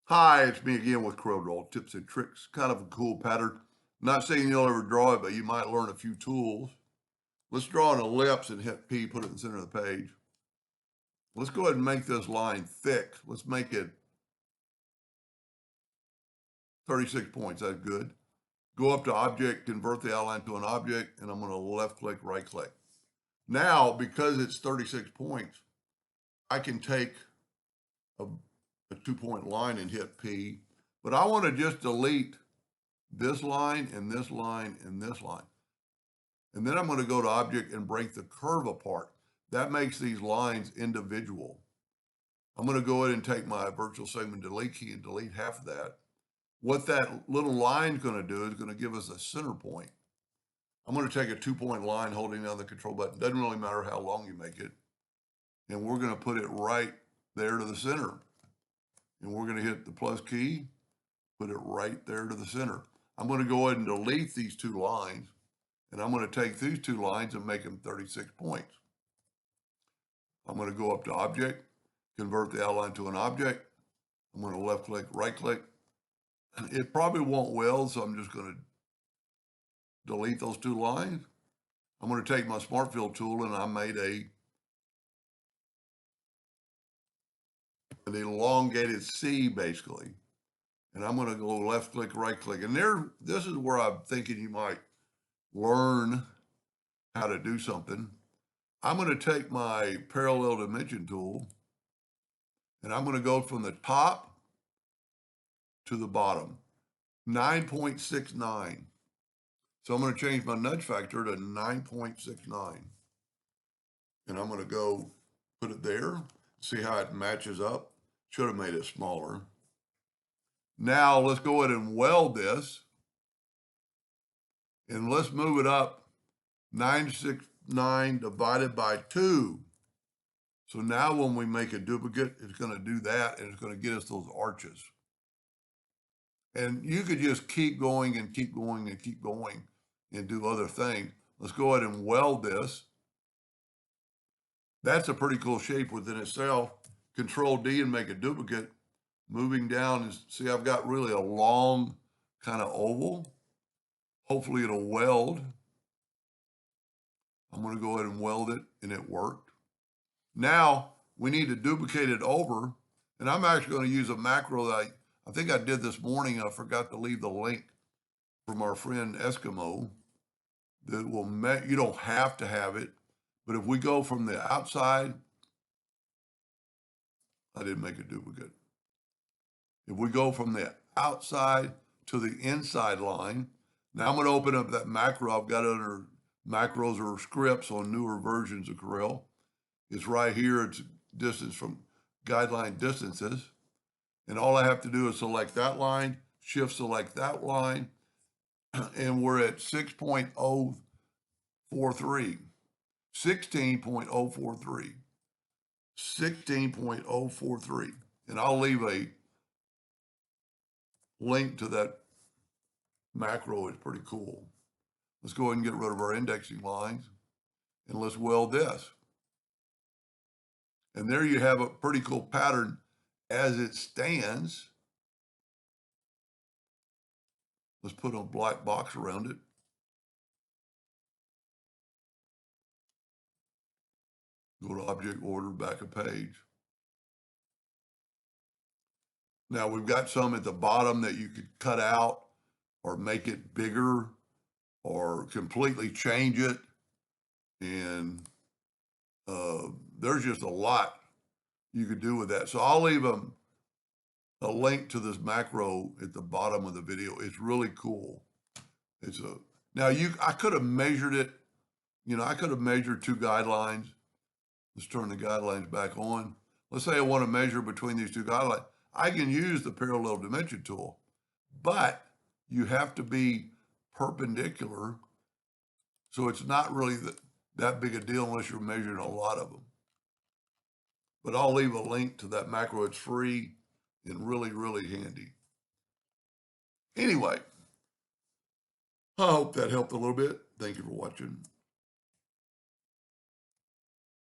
Hi, it's me again with Corel tips and tricks. Kind of a cool pattern. Not saying you'll ever draw it, but you might learn a few tools. Let's draw an ellipse and hit P, put it in the center of the page. Let's go ahead and make this line thick. Let's make it 36 points. That's good. Go up to Object, convert the outline to an object, and I'm going to left click, right click. Now, because it's 36 points, I can take a 2-point line and hit P, but I want to just delete this line and this line and this line. And then I'm going to go to Object and break the curve apart. That makes these lines individual. I'm going to go ahead and take my virtual segment delete key and delete half of that. What that little line is going to do is going to give us a center point. I'm going to take a 2-point line holding down the control button. Doesn't really matter how long you make it. And we're going to put it right there to the center. And we're going to hit the plus key, put it right there to the center. I'm going to go ahead and delete these two lines. And I'm going to take these two lines and make them 36 points. I'm going to go up to Object, convert the outline to an object. I'm going to left click, right click. It probably won't weld, so I'm just going to delete those two lines. I'm going to take my Smart Fill tool and I made an elongated C basically. And I'm going to go left click, right click. And this is where I'm thinking you might learn how to do something. I'm going to take my parallel dimension tool and I'm going to go from the top to the bottom, 9.69. So I'm going to change my nudge factor to 9.69. And I'm going to go put it there, see how it matches up. Should have made it smaller. Now let's go ahead and weld this. And let's move it up 969 divided by 2. So now when we make a duplicate, it's going to do that, and it's going to get us those arches. And you could just keep going and keep going and keep going and do other things. Let's go ahead and weld this. That's a pretty cool shape within itself. Control D and make a duplicate. Moving down, and see I've got really a long kind of oval. Hopefully it'll weld. I'm going to go ahead and weld it, and it worked. Now we need to duplicate it over, and I'm actually going to use a macro that I think I did this morning. I forgot to leave the link from our friend Eskimo that will you don't have to have it, but if we go from the outside, I didn't make a duplicate. If we go from the outside to the inside line, now I'm going to open up that macro I've got under macros or scripts on newer versions of Corel. It's right here. It's distance from guideline distances. And all I have to do is select that line, shift select that line, and we're at 6.043, 16.043, 16.043. And I'll leave a link to that macro. It's pretty cool. Let's go ahead and get rid of our indexing lines, and let's weld this. And there you have a pretty cool pattern as it stands. Let's put a black box around it. Go to Object, Order, back a page. Now we've got some at the bottom that you could cut out or make it bigger or completely change it. And there's just a lot you could do with that. So I'll leave a link to this macro at the bottom of the video. It's really cool. I could have measured it. I could have measured two guidelines. Let's turn the guidelines back on. Let's say I want to measure between these two guidelines. I can use the parallel dimension tool, but you have to be perpendicular. So it's not really that big a deal unless you're measuring a lot of them. But I'll leave a link to that macro. It's free and really, really handy. Anyway, I hope that helped a little bit. Thank you for watching.